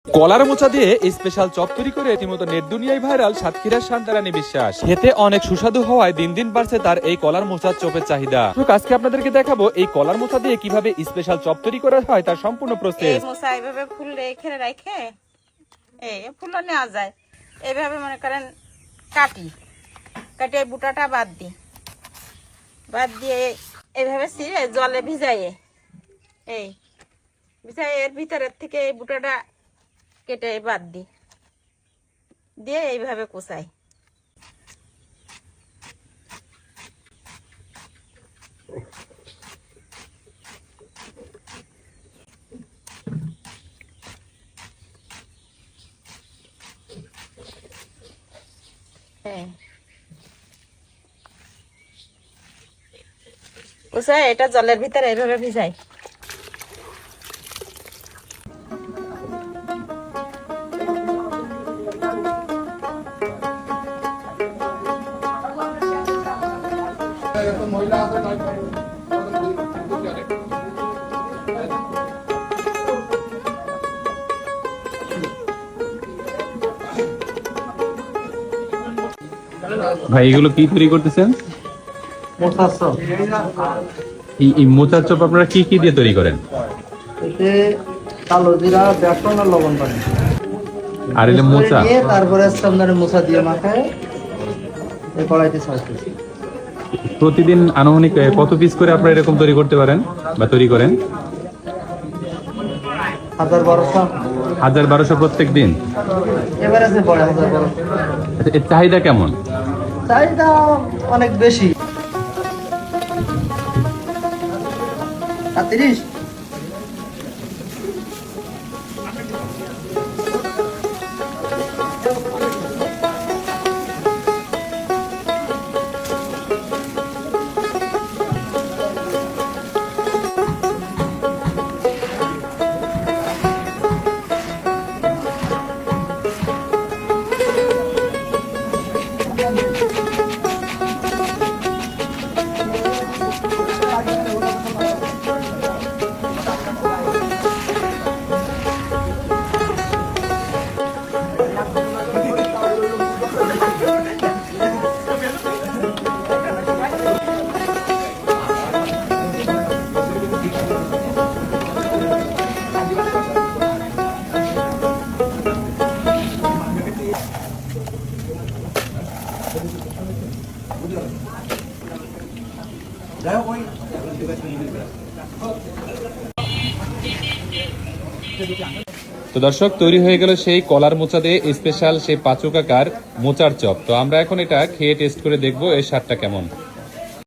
কলার মোচা দিয়ে special chop তৈরি করে রীতিমতো নেট দুনিয়ায় ভাইরাল সাতক্ষীরার শান্তারানী বিশ্বাস। খেতে অনেক সুস্বাদু হওয়ায় দিন দিন বাড়ছে তার এই কলার মোচার চপের চাহিদা। আজকে আপনাদেরকে দেখাবো এই কলার মোচা দিয়ে কিভাবে স্পেশাল চপ তৈরি করা হয় তার সম্পূর্ণ প্রসেস। মোচা এইভাবে ফুল রেখে ফুল নেওয়া যায়। এইভাবে মনে করেন কাটিয়ে বুটাটা বাদ দিয়ে এইভাবে ছিঁড়ে জলে ভিজাইয়ে এর ভিতরের থেকে এই বুটাটা কেটে বাদ দিয়ে এইভাবে কুচাই। কুচাই এটা জলের ভিতরে এইভাবে ভিজাই। ভাই এগুলো কি তৈরি করতেছেন? এই মোচার চপ আপনারা কি কি দিয়ে তৈরি করেন? এতে কালো জিরা, বেসন আর লবণ পানি আর এটা মোচা দিয়ে তারপরে সামনে মোচা দিয়ে মাখায় এই কড়াইতে ছাড়তেছি। প্রতিদিন আনুমানিক কত পিস করে আপনারা এরকম তৈরি করতে পারেন বা তৈরি করেন? 1200 প্রত্যেক দিন। এবারে আছে বড় 1200। এর চাহিদা কেমন? চাহিদা অনেক বেশি। 30। তো দর্শক, তৈরি হয়ে গেল সেই কলার মোচা দিয়ে স্পেশাল সেই পাঁচু কাকার মোচার চপ। তো আমরা এখন এটা খেয়ে টেস্ট করে দেখবো এর স্বাদটা কেমন।